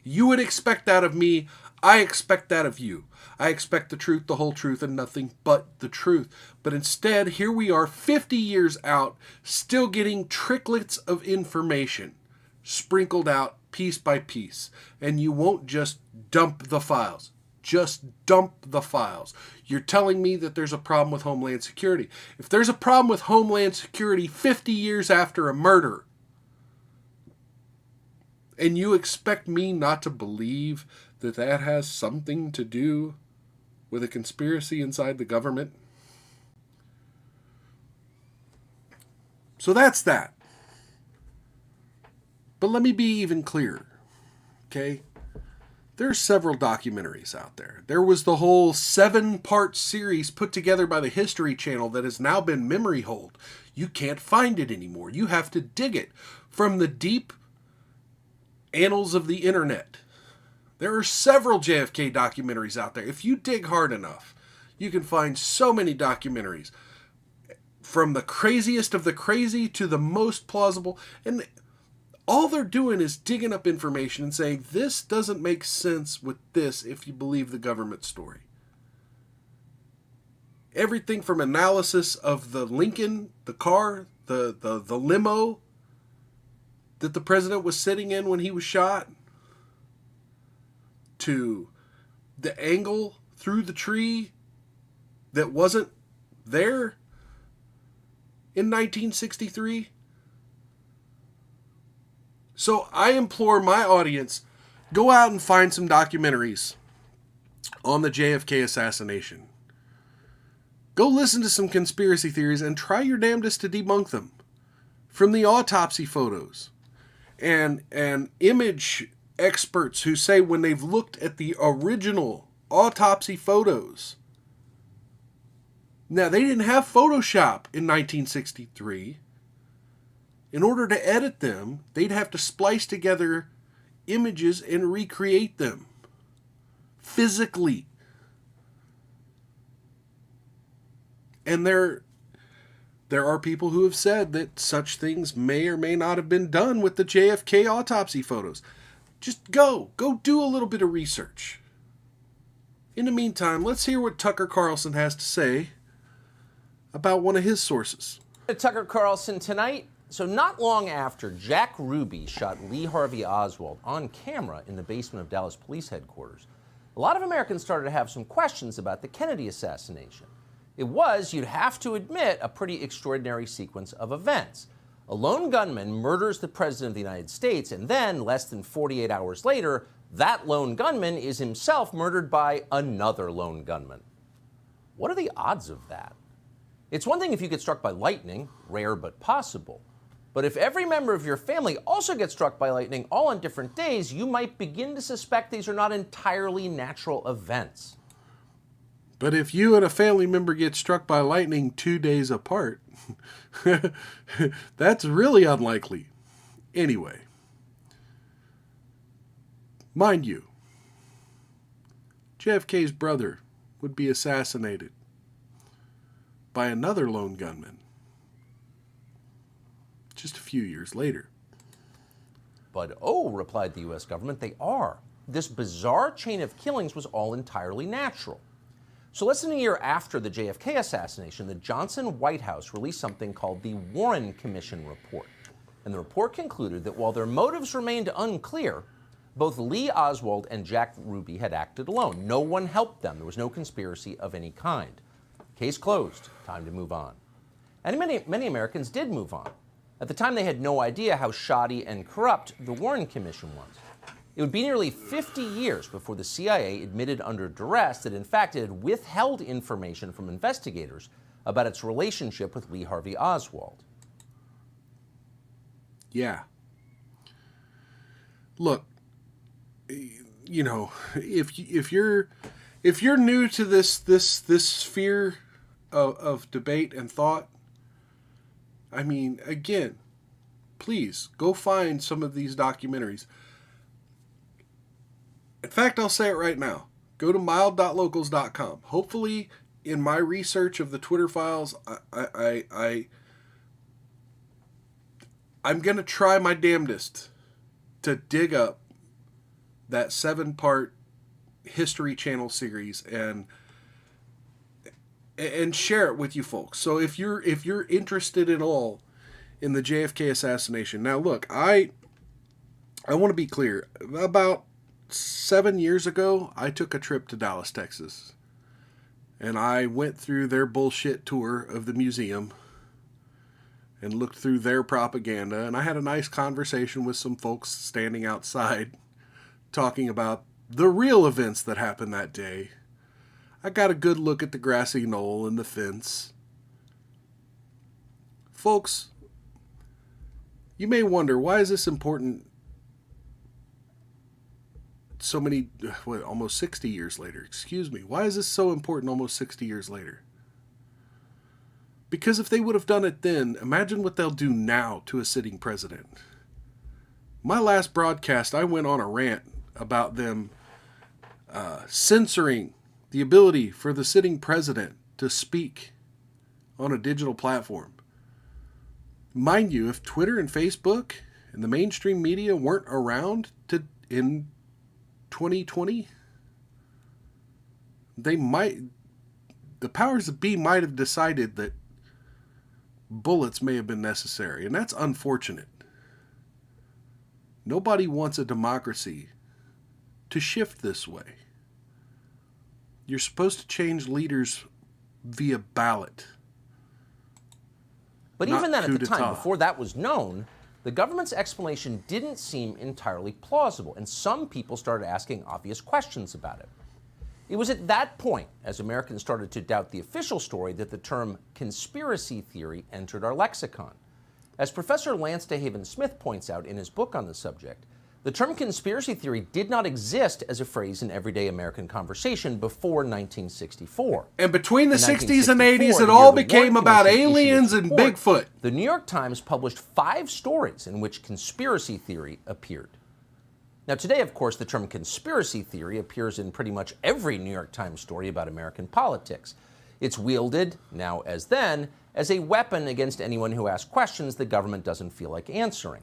You would expect that of me. I expect that of you. I expect the truth, the whole truth, and nothing but the truth. But instead, here we are 50 years out, still getting tricklets of information sprinkled out piece by piece. And you won't just dump the files. Just dump the files. You're telling me that there's a problem with Homeland Security. If there's a problem with Homeland Security 50 years after a murder, and you expect me not to believe that that has something to do with a conspiracy inside the government. So that's that. But let me be even clearer, okay? There's several documentaries out there. There was the whole 7-part series put together by the History Channel that has now been memory holed. You can't find it anymore. You have to dig it from the deep annals of the internet. There are several JFK documentaries out there. If you dig hard enough, you can find so many documentaries. From the craziest of the crazy to the most plausible. And all they're doing is digging up information and saying, this doesn't make sense with this if you believe the government story. Everything from analysis of the Lincoln, the car, the limo that the president was sitting in when he was shot, to the angle through the tree that wasn't there in 1963. So I implore my audience, go out and find some documentaries on the JFK assassination. Go listen to some conspiracy theories and try your damnedest to debunk them. From the autopsy photos and image experts who say when they've looked at the original autopsy photos. Now, they didn't have Photoshop in 1963. In order to edit them, they'd have to splice together images and recreate them physically. And there are people who have said that such things may or may not have been done with the JFK autopsy photos. Just go do a little bit of research. In the meantime, let's hear what Tucker Carlson has to say about one of his sources. Tucker Carlson tonight. So not long after Jack Ruby shot Lee Harvey Oswald on camera in the basement of Dallas Police Headquarters, a lot of Americans started to have some questions about the Kennedy assassination. It was, you'd have to admit, a pretty extraordinary sequence of events. A lone gunman murders the President of the United States, and then, less than 48 hours later, that lone gunman is himself murdered by another lone gunman. What are the odds of that? It's one thing if you get struck by lightning, rare but possible. But if every member of your family also gets struck by lightning all on different days, you might begin to suspect these are not entirely natural events. But if you and a family member get struck by lightning 2 days apart, that's really unlikely. Anyway, mind you, JFK's brother would be assassinated by another lone gunman just a few years later. But replied the U.S. government, they are. This bizarre chain of killings was all entirely natural. So less than a year after the JFK assassination, the Johnson White House released something called the Warren Commission Report. And the report concluded that while their motives remained unclear, both Lee Oswald and Jack Ruby had acted alone. No one helped them. There was no conspiracy of any kind. Case closed. Time to move on. And many Americans did move on. At the time, they had no idea how shoddy and corrupt the Warren Commission was. It would be nearly 50 years before the CIA admitted under duress that, in fact, it had withheld information from investigators about its relationship with Lee Harvey Oswald. Yeah. Look, you know, if you're new to this sphere of debate and thought, I mean, again, please go find some of these documentaries. In fact, I'll say it right now. Go to mild.locals.com. Hopefully, in my research of the Twitter files, I'm going to try my damnedest to dig up that 7-part History Channel series and share it with you folks. So if you're interested at all in the JFK assassination. Now look, I want to be clear. About 7 years ago, I took a trip to Dallas, Texas. And I went through their bullshit tour of the museum and looked through their propaganda. And I had a nice conversation with some folks standing outside talking about the real events that happened that day. I got a good look at the grassy knoll and the fence. Folks, you may wonder, why is this important so many, almost 60 years later? Excuse me. Why is this so important almost 60 years later? Because if they would have done it then, imagine what they'll do now to a sitting president. My last broadcast, I went on a rant about them censoring the ability for the sitting president to speak on a digital platform. Mind you, if Twitter and Facebook and the mainstream media weren't around in 2020, the powers that be might have decided that bullets may have been necessary, and that's unfortunate. Nobody wants a democracy to shift this way. You're supposed to change leaders via ballot. But not even then, at coup the time, d'etat. before that was known, the government's explanation didn't seem entirely plausible, and some people started asking obvious questions about it. It was at that point, as Americans started to doubt the official story, that the term conspiracy theory entered our lexicon. As Professor Lance DeHaven Smith points out in his book on the subject, the term conspiracy theory did not exist as a phrase in everyday American conversation before 1964. And between the In 60s and 1964, 80s, the it year all the became Warren about Commission issued aliens its and report, Bigfoot. The New York Times published 5 stories in which conspiracy theory appeared. Now today, of course, the term conspiracy theory appears in pretty much every New York Times story about American politics. It's wielded, now as then, as a weapon against anyone who asks questions the government doesn't feel like answering.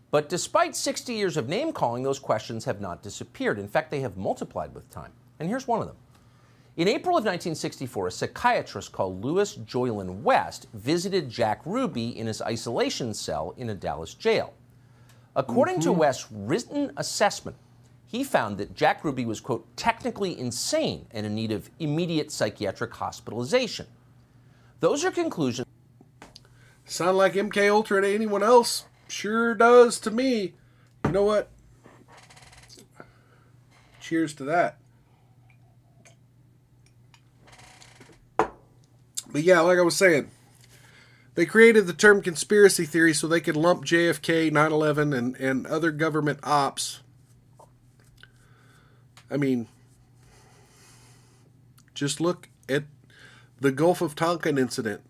But despite 60 years of name-calling, those questions have not disappeared. In fact, they have multiplied with time. And here's one of them. In April of 1964, a psychiatrist called Louis Joylan West visited Jack Ruby in his isolation cell in a Dallas jail. According to West's written assessment, he found that Jack Ruby was, quote, technically insane and in need of immediate psychiatric hospitalization. Those are conclusions. Sound like MK Ultra to anyone else? Sure does to me. You know what? Cheers to that. But yeah, like I was saying, they created the term conspiracy theory so they could lump JFK, 9/11, and other government ops. I mean, just look at the Gulf of Tonkin incident,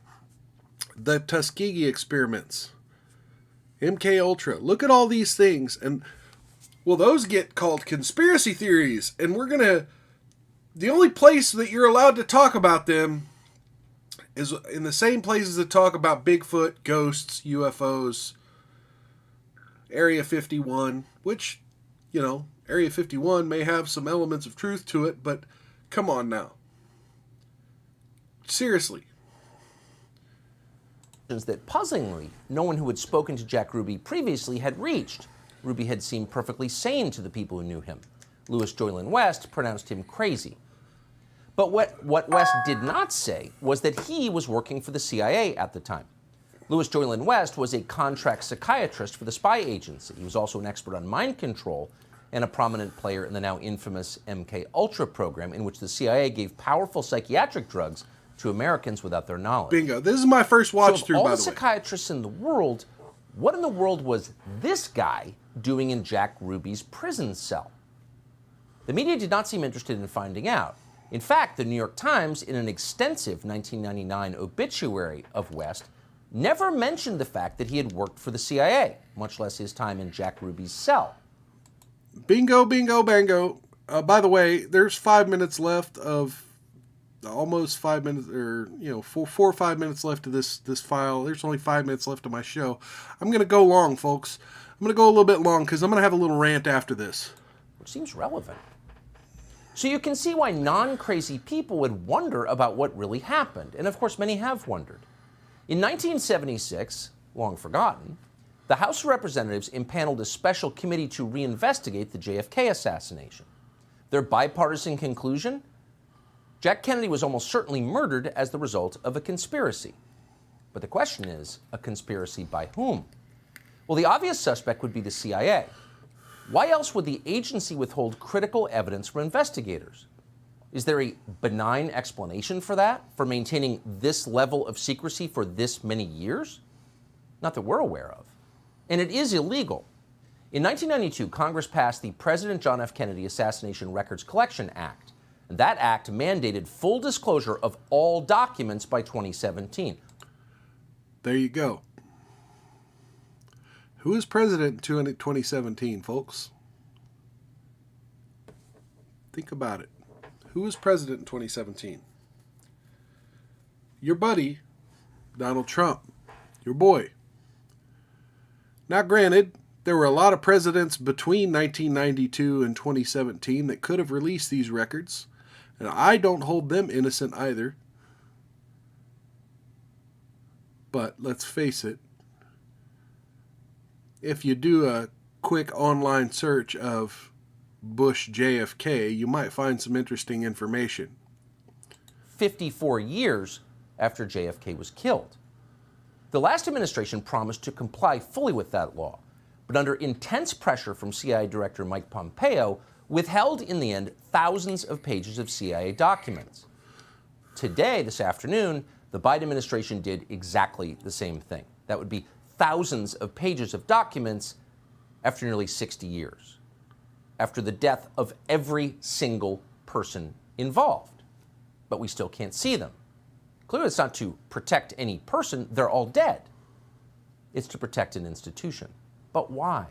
the Tuskegee experiments, MK Ultra. Look at all these things, and well, those get called conspiracy theories, and the only place that you're allowed to talk about them is in the same places that talk about Bigfoot, ghosts, UFOs, Area 51, which, you know, Area 51 may have some elements of truth to it, but come on now. Seriously. that puzzlingly, no one who had spoken to Jack Ruby previously had reached. Ruby had seemed perfectly sane to the people who knew him. Louis Joylan West pronounced him crazy. But what West did not say was that he was working for the CIA at the time. Louis Joylan West was a contract psychiatrist for the spy agency. He was also an expert on mind control and a prominent player in the now infamous MK Ultra program, in which the CIA gave powerful psychiatric drugs to Americans without their knowledge. Bingo. This is my first watch through, all by the the way. psychiatrists in the world, what in the world was this guy doing in Jack Ruby's prison cell? The media did not seem interested in finding out. In fact, the New York Times, in an extensive 1999 obituary of West, never mentioned the fact that he had worked for the CIA, much less his time in Jack Ruby's cell. Bingo, bingo, bango. By the way, there's 5 minutes left of almost 5 minutes, or 4 or 5 minutes left of this file. There's only 5 minutes left of my show. I'm going to go long, folks. I'm going to go a little bit long because I'm going to have a little rant after this. Which seems relevant. So you can see why non-crazy people would wonder about what really happened. And of course, many have wondered. In 1976, long forgotten, the House of Representatives impaneled a special committee to reinvestigate the JFK assassination. Their bipartisan conclusion? Jack Kennedy was almost certainly murdered as the result of a conspiracy. But the question is, a conspiracy by whom? Well, the obvious suspect would be the CIA. Why else would the agency withhold critical evidence from investigators? Is there a benign explanation for that, for maintaining this level of secrecy for this many years? Not that we're aware of. And it is illegal. In 1992, Congress passed the President John F. Kennedy Assassination Records Collection Act. And that act mandated full disclosure of all documents by 2017. There you go. Who is president in 2017, folks? Think about it. Who was president in 2017? Your buddy, Donald Trump. Your boy. Now, granted, there were a lot of presidents between 1992 and 2017 that could have released these records, and I don't hold them innocent either. But let's face it, if you do a quick online search of Bush JFK, you might find some interesting information. 54 years after JFK was killed. The last administration promised to comply fully with that law, but under intense pressure from CIA Director Mike Pompeo, withheld in the end thousands of pages of CIA documents. Today, this afternoon, the Biden administration did exactly the same thing. That would be thousands of pages of documents after nearly 60 years, after the death of every single person involved. But we still can't see them. Clearly, it's not to protect any person. They're all dead. It's to protect an institution. But why?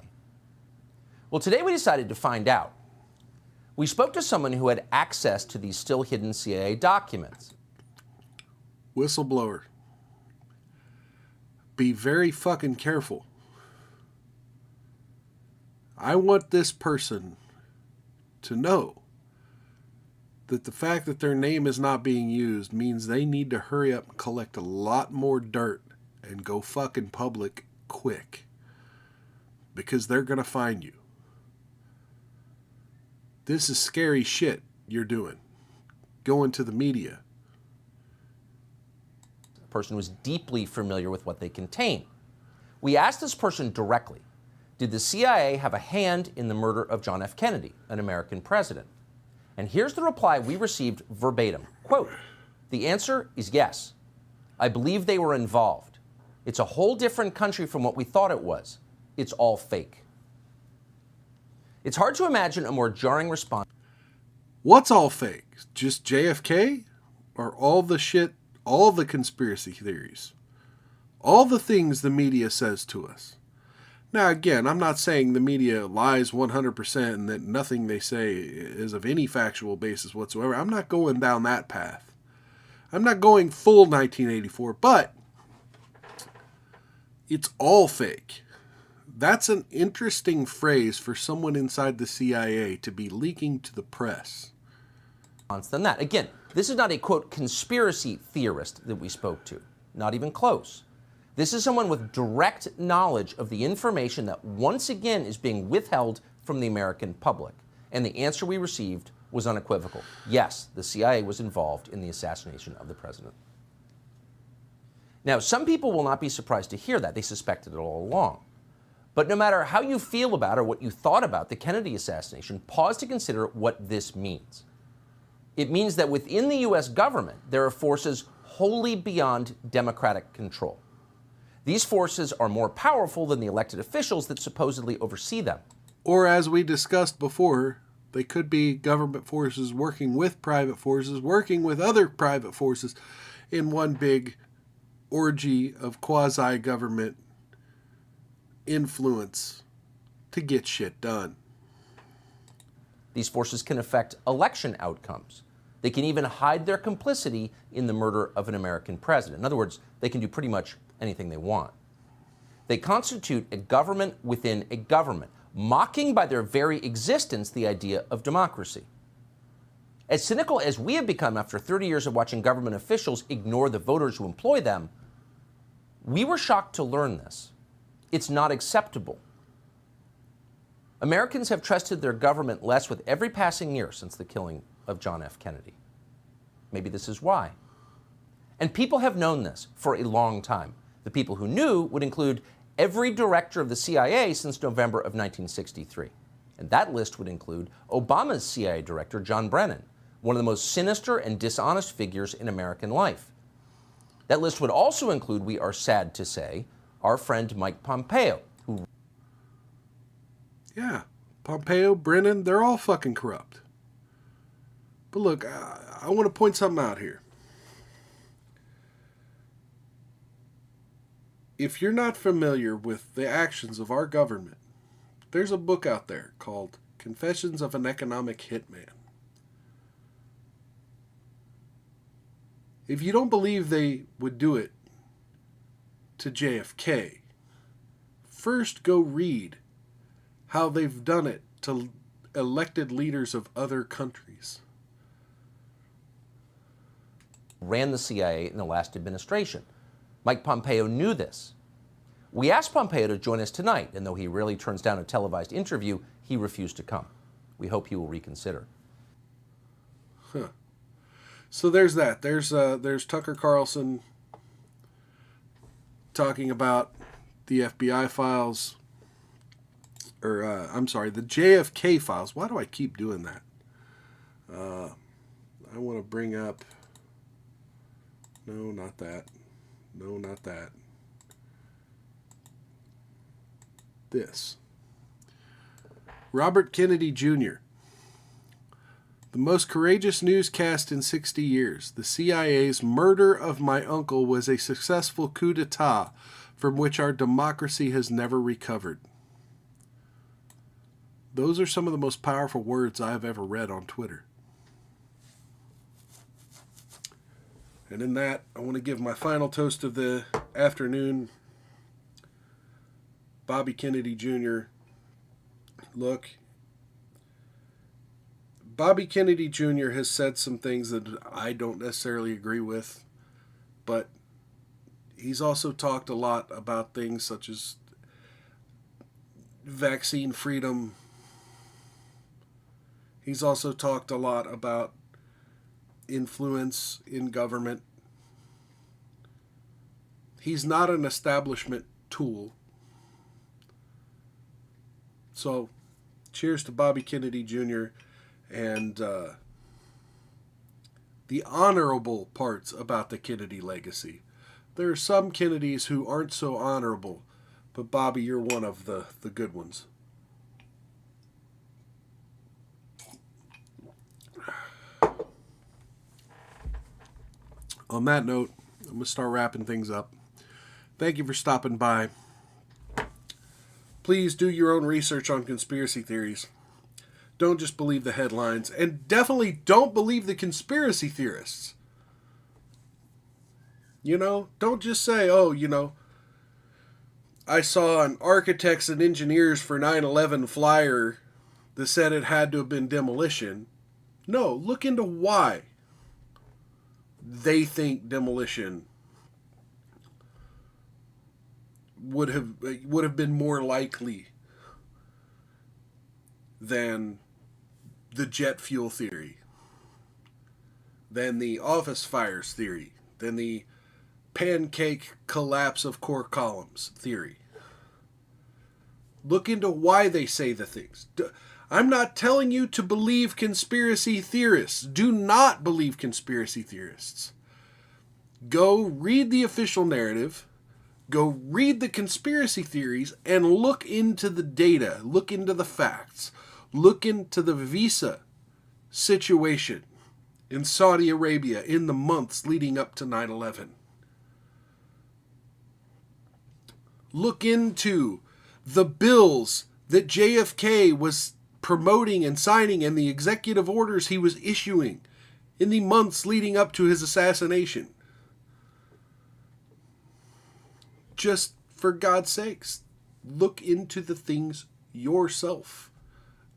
Well, today we decided to find out. We spoke to someone who had access to these still hidden CIA documents. Whistleblower. Be very fucking careful. I want this person to know that the fact that their name is not being used means they need to hurry up and collect a lot more dirt and go fucking public quick. Because they're going to find you. This is scary shit you're doing. Going to the media. The person was deeply familiar with what they contain. We asked this person directly, did the CIA have a hand in the murder of John F. Kennedy, an American president? And here's the reply we received verbatim. Quote, the answer is yes. I believe they were involved. It's a whole different country from what we thought it was. It's all fake. It's hard to imagine a more jarring response. What's all fake? Just JFK? Or all the shit, all the conspiracy theories? All the things the media says to us? Now, again, I'm not saying the media lies 100% and that nothing they say is of any factual basis whatsoever. I'm not going down that path. I'm not going full 1984, but it's all fake. That's an interesting phrase for someone inside the CIA to be leaking to the press. Than that. Again, this is not a, quote, conspiracy theorist that we spoke to. Not even close. This is someone with direct knowledge of the information that once again is being withheld from the American public. And the answer we received was unequivocal. Yes, the CIA was involved in the assassination of the president. Now, some people will not be surprised to hear that. They suspected it all along. But no matter how you feel about or what you thought about the Kennedy assassination, pause to consider what this means. It means that within the U.S. government, there are forces wholly beyond democratic control. These forces are more powerful than the elected officials that supposedly oversee them. Or as we discussed before, they could be government forces working with private forces, working with other private forces in one big orgy of quasi-government influence to get shit done. These forces can affect election outcomes. They can even hide their complicity in the murder of an American president. In other words, they can do pretty much anything they want. They constitute a government within a government, mocking by their very existence the idea of democracy. As cynical as we have become after 30 years of watching government officials ignore the voters who employ them, we were shocked to learn this. It's not acceptable. Americans have trusted their government less with every passing year since the killing of John F. Kennedy. Maybe this is why. And people have known this for a long time. The people who knew would include every director of the CIA since November of 1963. And that list would include Obama's CIA director, John Brennan, one of the most sinister and dishonest figures in American life. That list would also include, we are sad to say, our friend Mike Pompeo, who... Yeah, Pompeo, Brennan, they're all fucking corrupt. But look, I want to point something out here. If you're not familiar with the actions of our government, there's a book out there called Confessions of an Economic Hitman. If you don't believe they would do it to JFK, first go read how they've done it to elected leaders of other countries. Ran the CIA in the last administration. Mike Pompeo knew this. We asked Pompeo to join us tonight, and though he rarely turns down a televised interview, he refused to come. We hope he will reconsider. Huh. So there's that. There's Tucker Carlson talking about the FBI files, or I'm sorry, the JFK files. Why do I keep doing that? I want to bring up. No, not that. No, not that. This. Robert Kennedy Jr. The most courageous newscast in 60 years. The CIA's murder of my uncle was a successful coup d'etat from which our democracy has never recovered. Those are some of the most powerful words I have ever read on Twitter. And in that, I want to give my final toast of the afternoon. Bobby Kennedy Jr. Look, Bobby Kennedy Jr. has said some things that I don't necessarily agree with, but he's also talked a lot about things such as vaccine freedom. He's also talked a lot about influence in government. He's not an establishment tool. So, cheers to Bobby Kennedy Jr. and the honorable parts about the Kennedy legacy. There are some Kennedys who aren't so honorable, but Bobby, you're one of the good ones. On that note, I'm going to start wrapping things up. Thank you for stopping by. Please do your own research on conspiracy theories. Don't just believe the headlines. And definitely don't believe the conspiracy theorists. You know, don't just say, oh, you know, I saw an architects and engineers for 9/11 flyer that said it had to have been demolition. No, look into why they think demolition would have been more likely than the jet fuel theory, than the office fires theory, than the pancake collapse of core columns theory. Look into why they say the things. I'm not telling you to believe conspiracy theorists. Do not believe conspiracy theorists. Go read the official narrative. Go read the conspiracy theories and look into the data. Look into the facts. Look into the visa situation in Saudi Arabia in the months leading up to 9/11. Look into the bills that JFK was promoting and signing and the executive orders he was issuing in the months leading up to his assassination. Just for God's sakes, look into the things yourself.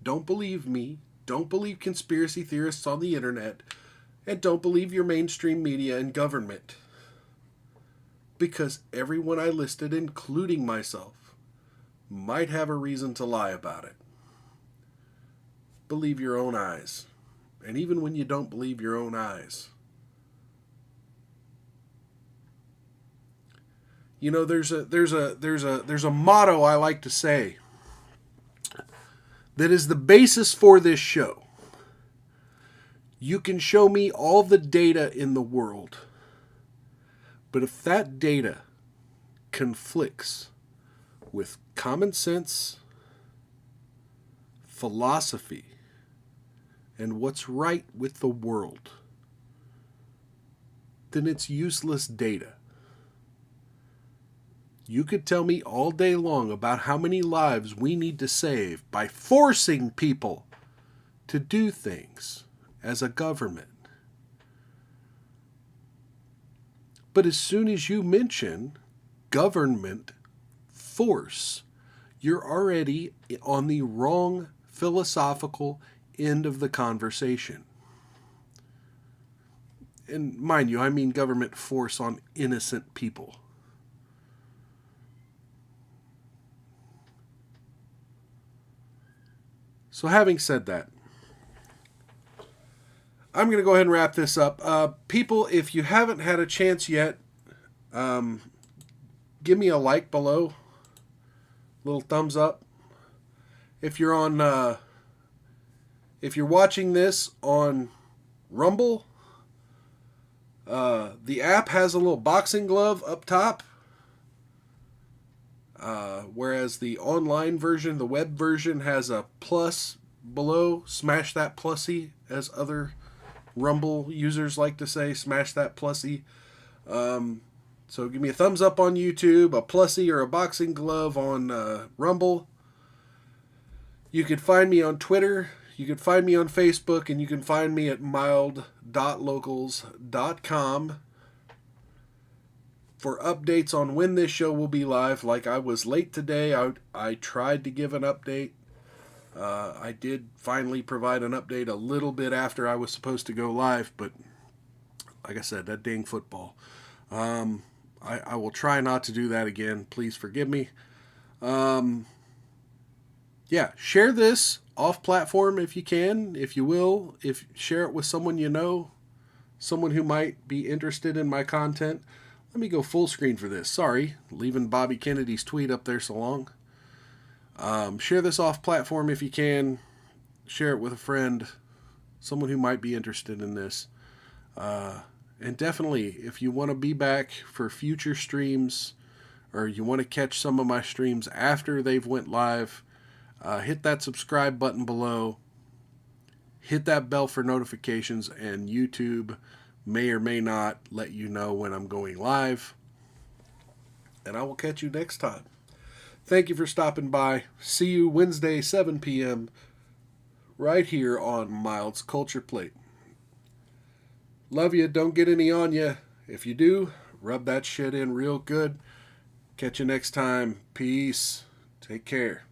Don't believe me. Don't believe conspiracy theorists on the internet. And don't believe your mainstream media and government. Because everyone I listed, including myself, might have a reason to lie about it. Believe your own eyes. And even when you don't believe your own eyes. You know, there's a motto I like to say that is the basis for this show. You can show me all the data in the world, but if that data conflicts with common sense, philosophy, and what's right with the world, then it's useless data. You could tell me all day long about how many lives we need to save by forcing people to do things as a government. But as soon as you mention government force, you're already on the wrong philosophical end of the conversation. And mind you, I mean government force on innocent people. So having said that, I'm going to go ahead and wrap this up. People, if you haven't had a chance yet, give me a like below. Little thumbs up. If you're watching this on Rumble, the app has a little boxing glove up top. Whereas the online version, the web version, has a plus below. Smash that plussy, as other Rumble users like to say. Smash that plussy. So give me a thumbs up on YouTube, a plussy or a boxing glove on Rumble. You can find me on Twitter. You can find me on Facebook, and you can find me at mild.locals.com for updates on when this show will be live. Like, I was late today. I tried to give an update. I did finally provide an update a little bit after I was supposed to go live, but like I said, that dang football. I will try not to do that again. Please forgive me. Yeah, share this off platform if you can, if you will. Share it with someone you know, someone who might be interested in my content. Let me go full screen for this. Sorry, leaving Bobby Kennedy's tweet up there so long. Share this off platform if you can. Share it with a friend, someone who might be interested in this. And definitely, if you want to be back for future streams, or you want to catch some of my streams after they've went live, hit that subscribe button below. Hit that bell for notifications, and YouTube may or may not let you know when I'm going live. And I will catch you next time. Thank you for stopping by. See you Wednesday, 7 p.m. right here on Mild's Culture Plate. Love you. Don't get any on you. If you do, rub that shit in real good. Catch you next time. Peace. Take care.